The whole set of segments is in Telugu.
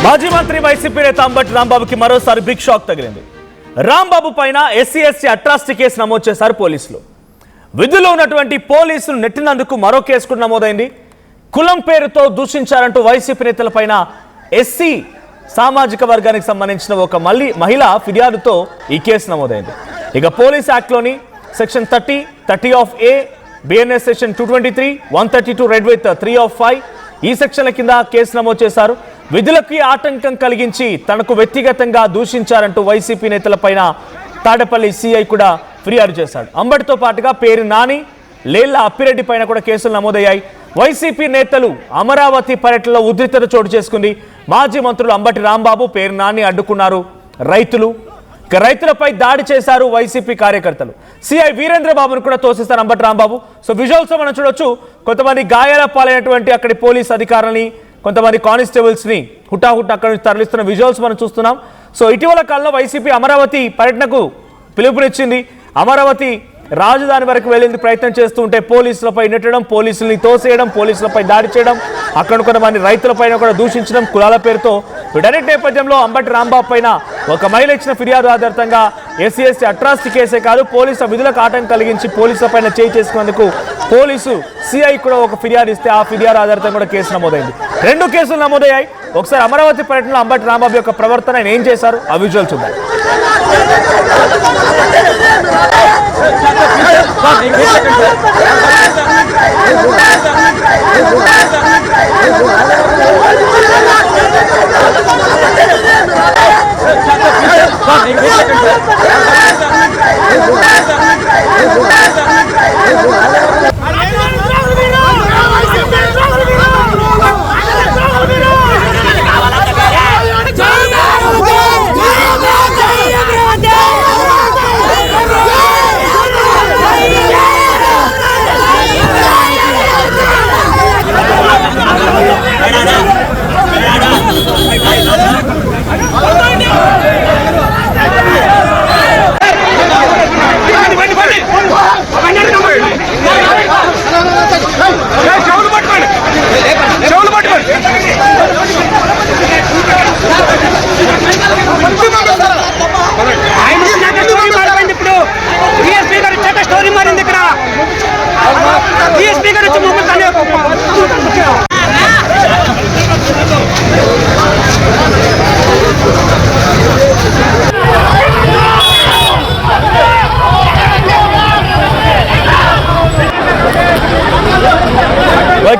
మాజీ మంత్రి వైసీపీ నేత అంబటి రాంబాబుకి మరోసారి బిగ్ షాక్ తగిలింది. రాంబాబు పైన ఎస్సీ ఎస్టీ అట్రాసిటీ కేసు నమోదు చేశారు పోలీసులు. విధుల్లో ఉన్నటువంటి పోలీసులు నెట్టినందుకు మరో కేసు కూడా నమోదైంది. కులం పేరుతో దూషించారంటూ వైసీపీ నేతలపైన ఎస్సీ సామాజిక వర్గానికి సంబంధించిన ఒక మహిళ ఫిర్యాదుతో ఈ కేసు నమోదైంది. ఇక పోలీస్ యాక్ట్లోని section 30 of A, BNS section 223, 132 read with 3 of 5 ఈ సెక్షన్ల కింద కేసు నమోదు చేశారు. విధులకి ఆటంకం కలిగించి తనకు వ్యక్తిగతంగా దూషించారంటూ వైసీపీ నేతలపైన తాడేపల్లి సిఐ కూడా ఫిర్యాదు చేశాడు. అంబటితో పాటుగా పేరు నాని, లేళ్ల అప్పిరెడ్డి పైన కూడా కేసులు నమోదయ్యాయి. వైసీపీ నేతలు అమరావతి పర్యటనలో ఉద్రిక్తత చోటు చేసుకుంది. మాజీ మంత్రులు అంబటి రాంబాబు, పేరు నాని అడ్డుకున్నారు రైతులపై దాడి చేశారు వైసీపీ కార్యకర్తలు. సిఐ వీరేంద్ర బాబును కూడా తోసేస్తారు అంబటి రాంబాబు. సో విజువల్స్ మనం చూడొచ్చు. కొంతమంది గాయాల పాలైనటువంటి అక్కడి పోలీస్ అధికారులని, కొంతమంది కానిస్టేబుల్స్ ని హుటాహుట్ అక్కడి నుంచి తరలిస్తున్న విజువల్స్ మనం చూస్తున్నాం. సో ఇటీవల కాలంలో వైసీపీ అమరావతి పర్యటనకు పిలుపునిచ్చింది. అమరావతి రాజధాని వరకు వెళ్లేందుకు ప్రయత్నం చేస్తూ ఉంటే పోలీసులపై నెట్టడం, పోలీసుల్ని తోసేయడం, పోలీసులపై దాడి చేయడం, అక్కడ కొంతమంది రైతులపైన కూడా దూషించడం కులాల పేరుతో. వీటన్నిటి నేపథ్యంలో అంబటి రాంబాబు పైన ఒక మహిళ ఇచ్చిన ఫిర్యాదు ఆధారంగా ఎస్సీ ఎస్టీ అట్రాసిటీ కేసే కాదు, పోలీసుల విధులకు ఆటంకం కలిగించి పోలీసులపైన చేయి చేసుకున్నందుకు పోలీసు సిఐ కూడా ఒక ఫిర్యాదు ఇస్తే ఆ ఫిర్యాదు ఆధారంగా కూడా కేసు నమోదైంది. 2 కేసులు నమోదయ్యాయి. ఒకసారి అమరావతి పర్యటనలో అంబటి రాంబాబు యొక్క ప్రవర్తన ఆయన ఏం చేశారు ఆ విజువల్ చూద్దాం.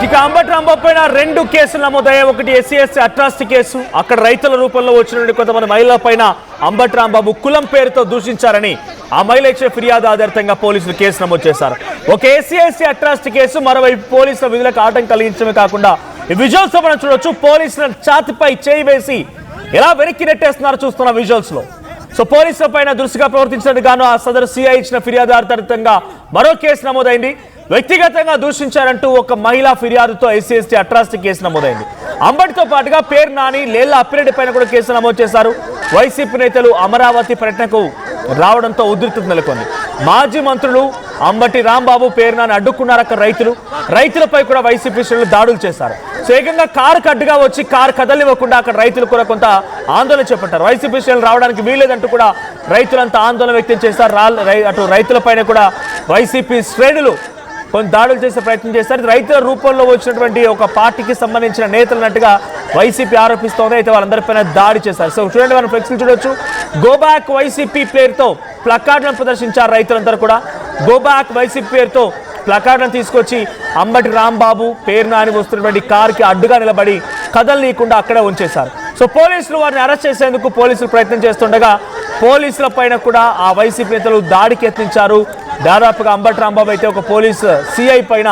ఇక అంబటి రాంబాబు పైన 2 కేసులు నమోదయ్యాయి. ఒకటి ఎస్సీ ఎస్టీ అట్రాసిటీ కేసు, అక్కడ రైతుల రూపంలో వచ్చిన కొంతమంది మహిళల పైన అంబటి రాంబాబు కులం పేరుతో దూషించారని ఆ మహిళ ఇచ్చిన ఫిర్యాదు ఆధారంగా పోలీసులు కేసు నమోదు చేశారు. ఒక ఎస్సీ ఎస్టీ అట్రాసిటీ కేసు, మరోవైపు పోలీసుల విధులకు ఆటంకం కలిగించడమే కాకుండా ఈ విజువల్స్ మనం చూడొచ్చు. పోలీసుల ఛాతిపై చేయి వేసి ఎలా వెనక్కి నెట్టేస్తున్నారో చూస్తున్న విజువల్స్ లో. సో పోలీసుల పైన దురుసుగా ప్రవర్తించినందుకు గాను ఆ సదరు సిఐ ఇచ్చిన ఫిర్యాదు ఆధారంగా మరో కేసు నమోదైంది. వ్యక్తిగతంగా దూషించారంటూ ఒక మహిళా ఫిర్యాదుతో ఎస్సీ ఎస్టీ అట్రాసిటీ కేసు నమోదైంది. అంబటితో పాటుగా పేరు నాని, లేళ్ల అప్పిరెడ్డి పైన కూడా కేసు నమోదు చేశారు. వైసీపీ నేతలు అమరావతి పర్యటనకు రావడంతో ఉద్రిక్తత నెలకొంది. మాజీ మంత్రులు అంబటి రాంబాబు, పేరు నాని అడ్డుకున్నారు అక్కడ రైతులపై కూడా వైసీపీ శ్రేణులు దాడులు చేశారు. సో ఏకంగా కారు కడ్డుగా వచ్చి కారు కదలివ్వకుండా అక్కడ రైతులు కూడా కొంత ఆందోళన చేపట్టారు. వైసీపీ శ్రేణులు రావడానికి వీల్లేదంటూ కూడా రైతులంతా ఆందోళన వ్యక్తం చేశారు. అటు రైతులపైన కూడా వైసీపీ శ్రేణులు కొంత దాడులు చేసే ప్రయత్నం చేస్తారు. రైతుల రూపంలో వచ్చినటువంటి ఒక పార్టీకి సంబంధించిన నేతలన్నట్టుగా వైసీపీ ఆరోపిస్తోంది. అయితే వాళ్ళందరిపైన దాడి చేశారు. సో చూడండి, మనం ఫ్లెక్స్లు చూడొచ్చు. గో బ్యాక్ వైసీపీ పేరుతో ప్లకార్డులను ప్రదర్శించారు రైతులందరూ కూడా. గో బ్యాక్ వైసీపీ పేరుతో ప్లకార్డులను తీసుకొచ్చి అంబటి రాంబాబు, పేరు నాని వస్తున్నటువంటి కారుకి అడ్డుగా నిలబడి కదలనీయకుండా అక్కడే ఉంచేశారు. సో పోలీసులు వారిని అరెస్ట్ చేసేందుకు పోలీసులు ప్రయత్నం చేస్తుండగా పోలీసుల పైన కూడా ఆ వైసీపీ నేతలు దాడికి యత్నించారు. దాదాపుగా అంబటి రాంబాబు అయితే ఒక పోలీసు సిఐ పైన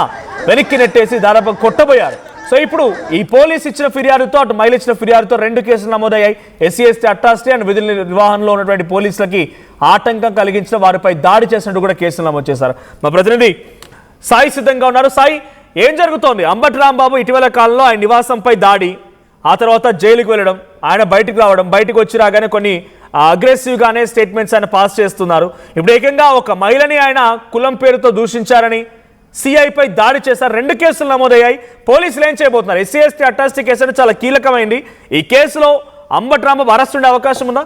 వెనక్కి నెట్టేసి దాదాపుగా కొట్టబోయారు. సో ఇప్పుడు ఈ పోలీసు ఇచ్చిన ఫిర్యాదుతో, అటు మహిళ ఇచ్చిన ఫిర్యాదుతో 2 కేసులు నమోదయ్యాయి. ఎస్సీ ఎస్టీ అట్రాసిటీ అండ్ విధుల నిర్వహణలో ఉన్నటువంటి పోలీసులకి ఆటంకం కలిగించిన వారిపై దాడి చేసినట్టు కూడా కేసులు నమోదు చేశారు. మా ప్రతినిధి సాయి సిద్ధంగా ఉన్నారు. సాయి, ఏం జరుగుతోంది? అంబటి రాంబాబు ఇటీవల కాలంలో ఆయన నివాసంపై దాడి, ఆ తర్వాత జైలుకు వెళ్ళడం, ఆయన బయటకు రావడం, బయటకు వచ్చి రాగానే కొన్ని అగ్రెసివ్గానే స్టేట్మెంట్స్ ఆయన పాస్ చేస్తున్నారు. ఇప్పుడు ఏకంగా ఒక మహిళని ఆయన కులం పేరుతో దూషించారని, సిఐపై దాడి చేశారు. 2 కేసులు నమోదయ్యాయి. పోలీసులు ఏం చేయబోతున్నారు? ఎస్సీ ఎస్టీ అట్రాసిటీ కేసు అంటే చాలా కీలకమైంది. ఈ కేసులో అంబటి రాంబాబు అరెస్ట్ ఉండే అవకాశం ఉందా?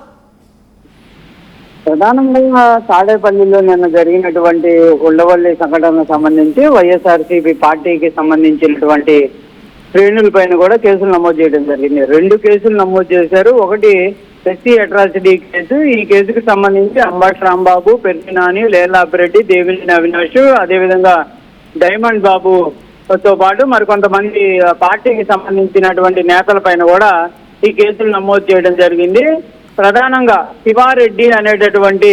ప్రధానంగా తాడేపల్లిలో నిన్న జరిగినటువంటి ఉండవల్లి సంఘటనకు సంబంధించి వైఎస్ఆర్సీపీ పార్టీకి సంబంధించినటువంటి శ్రేణులపైన కూడా కేసులు నమోదు చేయడం జరిగింది. 2 కేసులు నమోదు చేశారు. ఒకటి ఎస్సీ అట్రాసిటీ కేసు. ఈ కేసుకు సంబంధించి అంబటి రాంబాబు, పెర్సినాని, లేలాపిరెడ్డి, దేవినేని అవినాష్, అదేవిధంగా డైమండ్ బాబుతో పాటు మరికొంతమంది పార్టీకి సంబంధించినటువంటి నేతల పైన కూడా ఈ కేసులు నమోదు చేయడం జరిగింది. ప్రధానంగా శివారెడ్డి అనేటటువంటి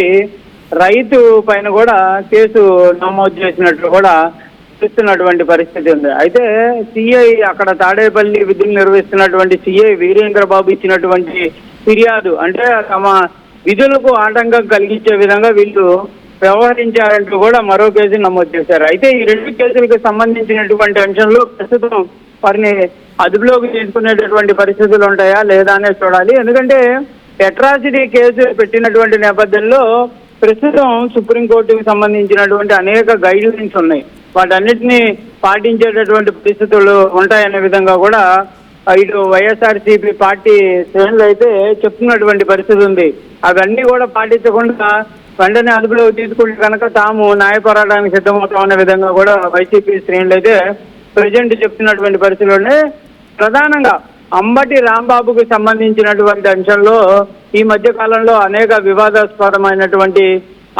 రైతు పైన కూడా కేసు నమోదు చేసినట్లు కూడా చూస్తున్నటువంటి పరిస్థితి ఉంది. అయితే సిఐ అక్కడ తాడేపల్లి విధులు నిర్వహిస్తున్నటువంటి సిఐ వీరేంద్రబాబు ఇచ్చినటువంటి ఫిర్యాదు, అంటే తమ విధులకు ఆటంకం కలిగించే విధంగా వీళ్ళు వ్యవహరించారంటూ కూడా మరో కేసు నమోదు చేశారు. అయితే ఈ 2 కేసులకు సంబంధించినటువంటి అంశంలో ప్రస్తుతం వారిని అదుపులోకి తీసుకునేటటువంటి పరిస్థితులు ఉంటాయా లేదా అనేది చూడాలి. ఎందుకంటే అట్రాసిటీ కేసు పెట్టినటువంటి నేపథ్యంలో ప్రస్తుతం సుప్రీంకోర్టుకు సంబంధించినటువంటి అనేక గైడ్ లైన్స్ ఉన్నాయి. వాటన్నిటినీ పాటించేటటువంటి పరిస్థితులు ఉంటాయనే విధంగా కూడా ఇటు వైఎస్ఆర్సీపీ పార్టీ శ్రేణులు అయితే చెప్తున్నటువంటి పరిస్థితి ఉంది. అవన్నీ కూడా పాటించకుండా వెంటనే అదుపులోకి తీసుకుంటే కనుక తాము న్యాయ పోరాటానికి సిద్ధమవుతాం అనే విధంగా కూడా వైసీపీ శ్రేణులు అయితే ప్రజెంట్ చెప్తున్నటువంటి పరిస్థితుల్లోనే ప్రధానంగా అంబటి రాంబాబుకు సంబంధించినటువంటి అంశంలో ఈ మధ్య కాలంలో అనేక వివాదాస్పదమైనటువంటి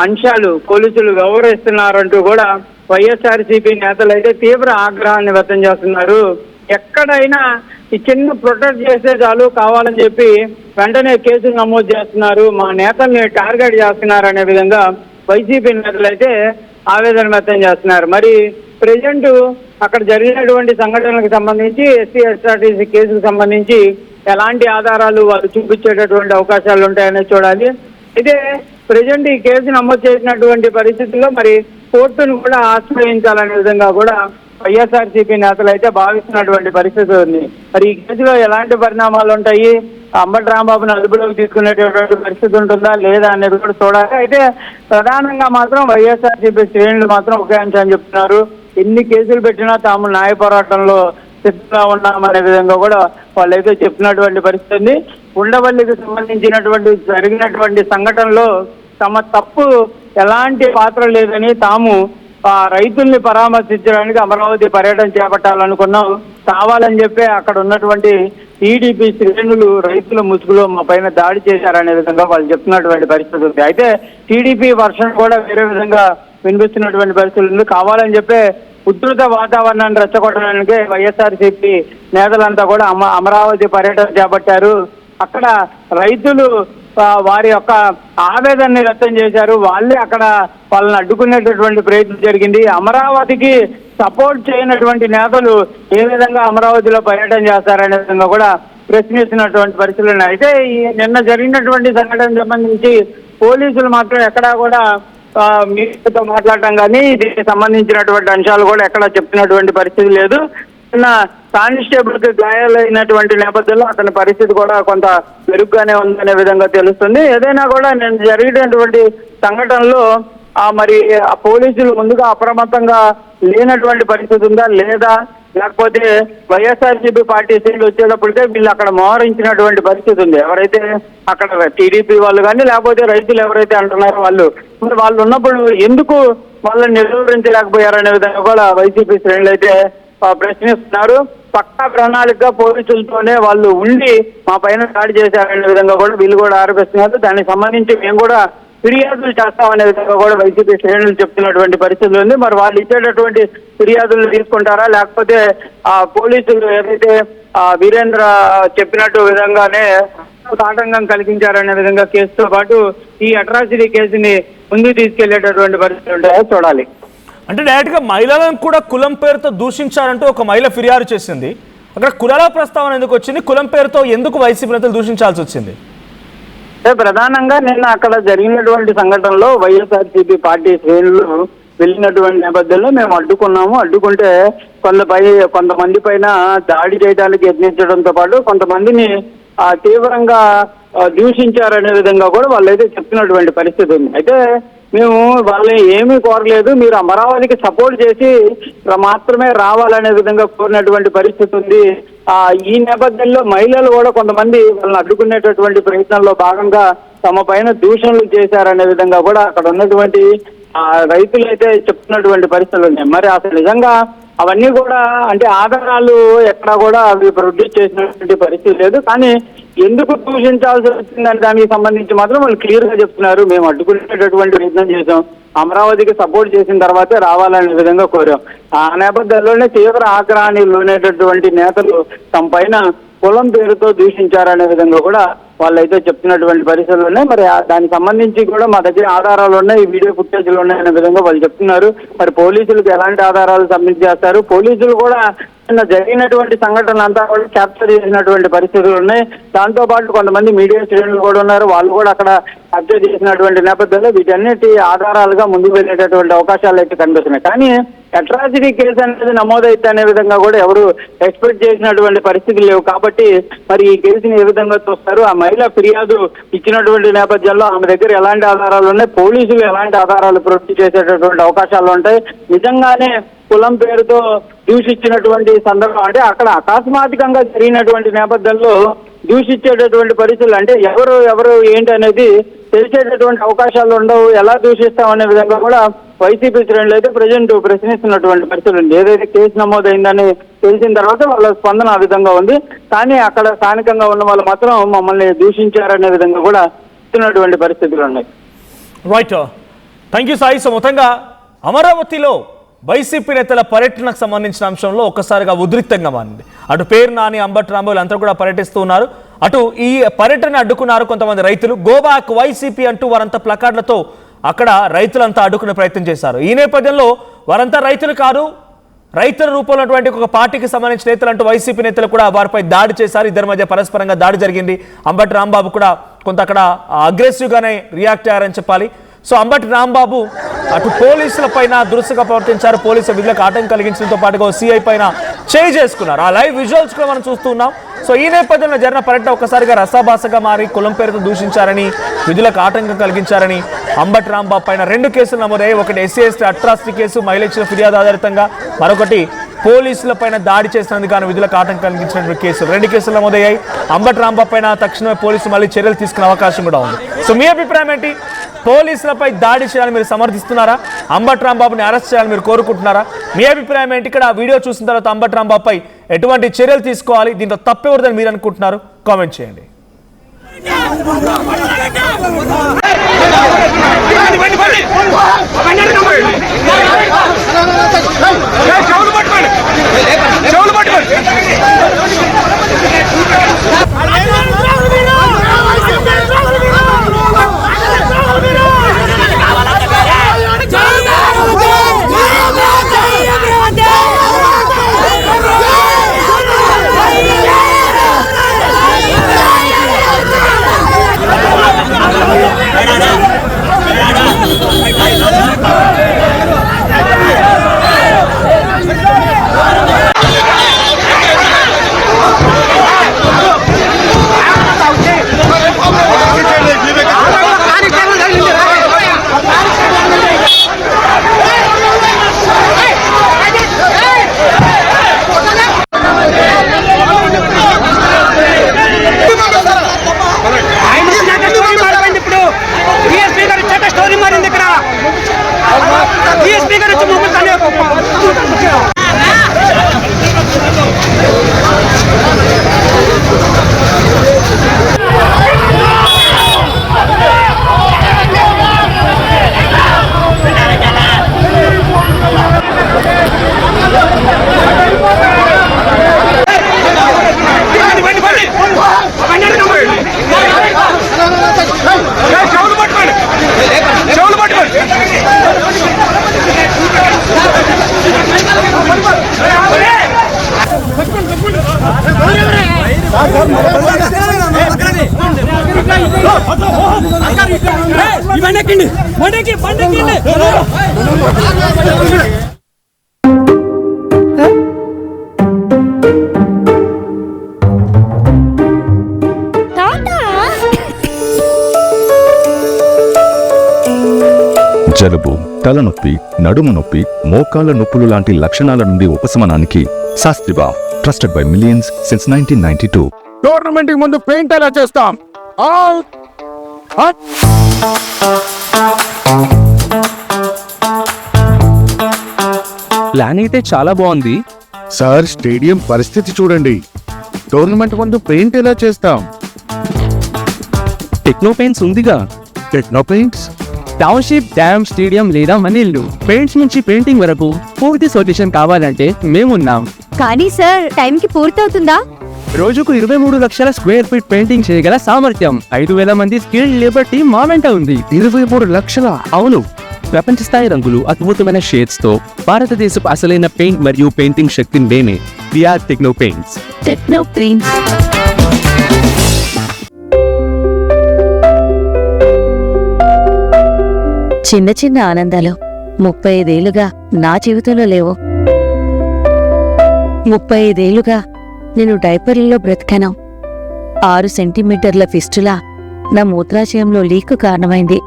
అంశాలు పోలీసులు వ్యవహరిస్తున్నారంటూ కూడా వైఎస్ఆర్సీపీ నేతలు అయితే తీవ్ర ఆగ్రహాన్ని వ్యక్తం చేస్తున్నారు. ఎక్కడైనా ఈ చిన్న ప్రొటెక్ట్ చేస్తే చాలు కావాలని చెప్పి వెంటనే కేసులు నమోదు చేస్తున్నారు, మా నేతల్ని టార్గెట్ చేస్తున్నారు అనే విధంగా వైసీపీ నేతలు అయితే ఆవేదన వ్యక్తం చేస్తున్నారు. మరి ప్రజెంట్ అక్కడ జరిగినటువంటి సంఘటనలకు సంబంధించి ఎస్సీ ఎస్ఆర్టీసీ కేసుకు సంబంధించి ఎలాంటి ఆధారాలు వాళ్ళు చూపించేటటువంటి అవకాశాలు ఉంటాయనే చూడాలి. అయితే ప్రజెంట్ ఈ కేసు నమోదు చేసినటువంటి పరిస్థితుల్లో మరి కోర్టును కూడా ఆశ్రయించాలనే విధంగా కూడా వైఎస్ఆర్సీపీ నేతలు అయితే భావిస్తున్నటువంటి పరిస్థితి ఉంది. మరి ఈ కేసులో ఎలాంటి పరిణామాలు ఉంటాయి, అంబటి రాంబాబును అదుపులోకి తీసుకునేటటువంటి పరిస్థితి ఉంటుందా లేదా అనేది కూడా చూడాలి. అయితే ప్రధానంగా మాత్రం వైఎస్ఆర్సీపీ శ్రేణులు మాత్రం ఒకే అంశాన్ని చెప్తున్నారు, ఎన్ని కేసులు పెట్టినా తాము న్యాయ పోరాటంలో సిద్ధంగా ఉన్నామనే విధంగా కూడా వాళ్ళైతే చెప్తున్నటువంటి పరిస్థితి ఉంది. ఉండవల్లికి సంబంధించినటువంటి జరిగినటువంటి సంఘటనలో తమ తప్పు ఎలాంటి పాత్ర లేదని తాము రైతుల్ని పరామర్శించడానికి అమరావతి పర్యటన చేపట్టాలనుకున్నాం, కావాలని చెప్పి అక్కడ ఉన్నటువంటి టీడీపీ శ్రేణులు రైతుల ముసుగులో మా పైన దాడి చేశారనే విధంగా వాళ్ళు చెప్తున్నటువంటి పరిస్థితి ఉంది. అయితే టీడీపీ వర్షన్ కూడా వేరే విధంగా వినిపిస్తున్నటువంటి పరిస్థితి ఉంది. కావాలని చెప్పి ఉధృత వాతావరణాన్ని రెచ్చగొట్టడానికి వైఎస్ఆర్సీపీ నేతలంతా కూడా అమరావతి పర్యటన చేపట్టారు. అక్కడ రైతులు వారి యొక్క ఆవేదనని వ్యక్తం చేశారు. వాళ్ళే అక్కడ వాళ్ళని అడ్డుకునేటటువంటి ప్రయత్నం జరిగింది. అమరావతికి సపోర్ట్ చేయనటువంటి నేతలు ఏ విధంగా అమరావతిలో పర్యటన చేస్తారనే విధంగా కూడా ప్రశ్నిస్తున్నటువంటి పరిస్థితులు ఉన్నాయి. అయితే ఈ నిన్న జరిగినటువంటి సంఘటన సంబంధించి పోలీసులు మాత్రం ఎక్కడా కూడా మీడియాతో మాట్లాడటం కానీ దీనికి సంబంధించినటువంటి అంశాలు కూడా ఎక్కడా చెప్పినటువంటి పరిస్థితి లేదు. నిన్న కానిస్టేబుల్ కి గాయాలైనటువంటి నేపథ్యంలో అతని పరిస్థితి కూడా కొంత మెరుగ్గానే ఉందనే విధంగా తెలుస్తుంది. ఏదైనా కూడా నేను జరిగినటువంటి సంఘటనలో మరి ఆ పోలీసులు ముందుగా అప్రమత్తంగా లేనటువంటి పరిస్థితి ఉందా లేదా, లేకపోతే వైఎస్ఆర్సీపీ పార్టీ శ్రేణులు వచ్చేటప్పటికే వీళ్ళు అక్కడ మోహరించినటువంటి పరిస్థితి ఉంది. ఎవరైతే అక్కడ టీడీపీ వాళ్ళు కానీ లేకపోతే రైతులు ఎవరైతే అంటున్నారో వాళ్ళు ఉన్నప్పుడు ఎందుకు వాళ్ళని నిలువరించలేకపోయారనే విధంగా కూడా వైసీపీ శ్రేణులు అయితే ప్రశ్నిస్తున్నారు. పక్కా ప్రణాళిక పోలీసులతోనే వాళ్ళు ఉండి మా పైన దాడి చేశారనే విధంగా కూడా వీళ్ళు కూడా ఆరోపిస్తున్నారు. దానికి సంబంధించి మేము కూడా ఫిర్యాదులు చేస్తామనే విధంగా కూడా వైసీపీ శ్రేణులు చెప్తున్నటువంటి పరిస్థితులు ఉంది. మరి వాళ్ళు ఇచ్చేటటువంటి ఫిర్యాదులు తీసుకుంటారా, లేకపోతే పోలీసులు ఏదైతే వీరేంద్ర చెప్పినట్టు విధంగానే ఆటంకం కలిగించారనే విధంగా కేసుతో పాటు ఈ అట్రాసిటీ కేసుని ముందుకు తీసుకెళ్లేటటువంటి పరిస్థితులు ఉంటాయో చూడాలి. అంటే డైరెక్ట్గా మహిళలను కూడా కులం పేరుతో దూషించారంటూ ఒక మహిళ ఫిర్యాదు చేసింది. అక్కడ కులాల ప్రస్తావన ఎందుకు వచ్చింది, కులం పేరుతో ఎందుకు వైసీపీ నేతలు దూషించాల్సి వచ్చింది? ప్రధానంగా నిన్న అక్కడ జరిగినటువంటి సంఘటనలో వైఎస్ఆర్సీపీ పార్టీ శ్రేణులు వెళ్ళినటువంటి నేపథ్యంలో మేము అడ్డుకున్నాము. అడ్డుకుంటే కొంతమంది పైన దాడి చేయడానికి యత్నించడంతో పాటు కొంతమందిని తీవ్రంగా దూషించారనే విధంగా కూడా వాళ్ళైతే చెప్తున్నటువంటి పరిస్థితి ఉంది. అయితే మేము వాళ్ళని ఏమీ కోరలేదు, మీరు అమరావతికి సపోర్ట్ చేసి మాత్రమే రావాలనే విధంగా కోరినటువంటి పరిస్థితి ఉంది. ఈ నేపథ్యంలో మహిళలు కూడా కొంతమంది వాళ్ళని అడ్డుకునేటటువంటి ప్రయత్నంలో భాగంగా తమ పైన దూషణలు చేశారనే విధంగా కూడా అక్కడ ఉన్నటువంటి రైతులు అయితే చెప్తున్నటువంటి పరిస్థితులు ఉన్నాయి. మరి అసలు నిజంగా అవన్నీ కూడా అంటే ఆధారాలు ఎక్కడా కూడా అవి ప్రొడ్యూస్ చేసినటువంటి పరిస్థితి లేదు. కానీ ఎందుకు దూషించాల్సి వచ్చిందని దానికి సంబంధించి మాత్రం వాళ్ళు క్లియర్ గా చెప్తున్నారు. మేము అడ్డుకునేటటువంటి ప్రయత్నం చేశాం, అమరావతికి సపోర్ట్ చేసిన తర్వాతే రావాలనే విధంగా కోరాం. ఆ నేపథ్యంలోనే తీవ్ర ఆగ్రహానికి లోనేటటువంటి నేతలు తమ పైన కులం పేరుతో దూషించారనే విధంగా కూడా వాళ్ళైతే చెప్తున్నటువంటి పరిస్థితులు ఉన్నాయి. మరి దానికి సంబంధించి కూడా మా దగ్గర ఆధారాలు ఉన్నాయి, వీడియో ఫుటేజ్లు ఉన్నాయనే విధంగా వాళ్ళు చెప్తున్నారు. మరి పోలీసులకు ఎలాంటి ఆధారాలు సబ్మిట్ చేస్తారు, పోలీసులు కూడా జరిగినటువంటి సంఘటనలు అంతా కూడా క్యాప్చర్ చేసినటువంటి పరిస్థితులు ఉన్నాయి. దాంతో పాటు కొంతమంది మీడియా శ్రేణులు కూడా ఉన్నారు, వాళ్ళు కూడా అక్కడ క్యాప్చర్ చేసినటువంటి నేపథ్యంలో వీటన్నిటి ఆధారాలుగా ముందుకు వెళ్ళేటటువంటి అవకాశాలు అయితే కనిపిస్తున్నాయి. కానీ అట్రాసిటీ కేసు అనేది నమోదైతే అనే విధంగా కూడా ఎవరు ఎక్స్పెక్ట్ చేసినటువంటి పరిస్థితులు లేవు. కాబట్టి మరి ఈ కేసుని ఏ విధంగా చూస్తారు, ఆ మహిళ ఫిర్యాదు ఇచ్చినటువంటి నేపథ్యంలో ఆమె దగ్గర ఎలాంటి ఆధారాలు ఉన్నాయి, పోలీసులు ఎలాంటి ఆధారాలు ప్రొడ్యూస్ చేసేటటువంటి అవకాశాలు ఉంటాయి. నిజంగానే కులం పేరుతో దూషించినటువంటి సందర్భం అంటే అక్కడ అకస్మాత్తుగా జరిగినటువంటి నేపథ్యంలో దూషించేటటువంటి పరిస్థితులు అంటే ఎవరు ఏంటి అనేది తెలిసేటటువంటి అవకాశాలు ఉండవు, ఎలా దూషిస్తాం అనే విధంగా కూడా వైసీపీ శ్రేణులు అయితే ప్రజెంట్ ప్రశ్నిస్తున్నటువంటి పరిస్థితులు ఉంది. ఏదైతే కేసు నమోదైందని తెలిసిన తర్వాత వాళ్ళ స్పందన ఆ విధంగా ఉంది. కానీ అక్కడ స్థానికంగా ఉన్న వాళ్ళు మాత్రం మమ్మల్ని దూషించారనే విధంగా కూడా ఇస్తున్నటువంటి పరిస్థితులు ఉన్నాయి. Right, thank you Sai. So మొత్తంగా అమరావతిలో వైసీపీ నేతల పర్యటనకు సంబంధించిన అంశంలో ఒక్కసారిగా ఉద్రిక్తంగా మారింది. అటు పేరు నాని, అంబటి రాంబాబు అంతా కూడా పర్యటిస్తూ ఉన్నారు. అటు ఈ పర్యటన అడ్డుకున్నారు కొంతమంది రైతులు. గో బ్యాక్ వైసీపీ అంటూ వారంతా ప్లకార్డులతో అక్కడ రైతులంతా అడ్డుకునే ప్రయత్నం చేశారు. ఈ నేపథ్యంలో వారంతా రైతులు కాదు, రైతుల రూపంలో ఒక పార్టీకి సంబంధించిన నేతలు అంటూ వైసీపీ నేతలు కూడా వారిపై దాడి చేశారు. ఇద్దరి మధ్య పరస్పరంగా దాడి జరిగింది. అంబటి రాంబాబు కూడా కొంత అక్కడ అగ్రెసివ్గానే రియాక్ట్ అయ్యారని చెప్పాలి. సో అంబటి రాంబాబు అటు పోలీసుల పైన దురుసుగా ప్రవర్తించారు, పోలీసుల విధులకు ఆటంకం కలిగించడంతో పాటుగా సిఐ పైన చేయి చేసుకున్నారు. ఆ లైవ్ విజువల్స్ కూడా మనం చూస్తున్నాం. సో ఈ నేపథ్యంలో జరిగిన పర్యటన ఒక్కసారిగా రసాభాసగా మారి కులం పేరుతో దూషించారని, విధులకు ఆటంకం కలిగించారని అంబటి రాంబాబు పైన 2 కేసులు నమోదయ్యాయి. ఒకటి SC/ST అట్రాసిటీ కేసు, మహిళ ఇచ్చిన ఫిర్యాదు ఆధారితంగా, మరొకటి పోలీసుల పైన దాడి చేసినందుకు గాను విధులకు ఆటంకం కలిగించినటువంటి కేసులు. 2 కేసులు నమోదయ్యాయి. అంబటి రాంబాబు పైన తక్షణమే పోలీసులు మళ్ళీ చర్యలు తీసుకునే అవకాశం కూడా ఉంది. సో మీ అభిప్రాయం ఏంటి? పోలీసులపై దాడి చేయాలని మీరు సమర్థిస్తున్నారా? అంబటి రాంబాబుని అరెస్ట్ చేయాలని మీరు కోరుకుంటున్నారా? మీ అభిప్రాయం ఏంటి? ఇక్కడ వీడియో చూసిన తర్వాత అంబటి రాంబాబుపై ఎటువంటి చర్యలు తీసుకోవాలి, దీంట్లో తప్పెవరిదని మీరు అనుకుంటున్నారు? కామెంట్ చేయండి. జలుబు, తలనొప్పి, నడుము నొప్పి, మోకాళ్ళ నొప్పులు లాంటి లక్షణాల నుండి ఉపశమనానికి శాస్త్రిబా trusted by millions since 1992. Tournament ముందు పెయింట్ ఎలా చేస్తాం? ప్లాన్ అయితే చాలా బాగుంది. సార్, స్టేడియం పరిస్థితి చూడండి. టోర్నమెంట్ ముందు పెయింట్ ఎలా చేస్తాం? టెక్నో పెయింట్స్ ఉందిగా. Techno paints. Township, dam, stadium లేదా మనీళ్లు, పెయింట్స్ నుంచి పెయింటింగ్ వరకు పూర్తి సొల్యూషన్ కావాలంటే మేమున్నాం. కానీ సార్, టైంకి పూర్తవుతుందా? రోజుకు 23 లక్షల స్క్వేర్ ఫీట్ పెయింటింగ్ చేయగల సామర్థ్యం, 5,000 మంది స్కిల్డ్ లేబర్ టీం మా వెంట ఉంది. 23 లక్షల? అవును, ప్రపంచ స్థాయి రంగులు, అద్భుతమైన షేడ్స్ తో భారతదేశపు అసలైన పెయింట్ మరియు పెయింటింగ్ శక్తిని మేమే. VR Techno Paints. Techno Paints. చిన్న చిన్న ఆనందాలు 35 ఏళ్లుగా నా జీవితంలో లేవు. 35 ఏళ్లుగా నేను డైపర్లలో బ్రతికాను. 6 సెంటీమీటర్ల ఫిస్టులా నా మూత్రాశయంలో లీక్ కారణమైంది.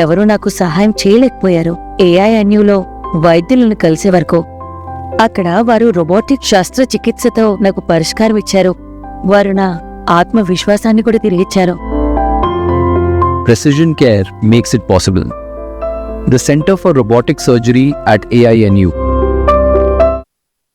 ఎవరూ నాకు సహాయం చేయలేకపోయారు. AINUలో వైద్యులను కలిసే వరకు. అక్కడ వారు రోబోటిక్ శస్త్రచికిత్సతో నాకు పరిష్కారం ఇచ్చారు. వారు నా ఆత్మవిశ్వాసాన్ని కూడా తిరిగిచ్చారు. Precision care makes it possible. The Center for Robotic Surgery at AINU.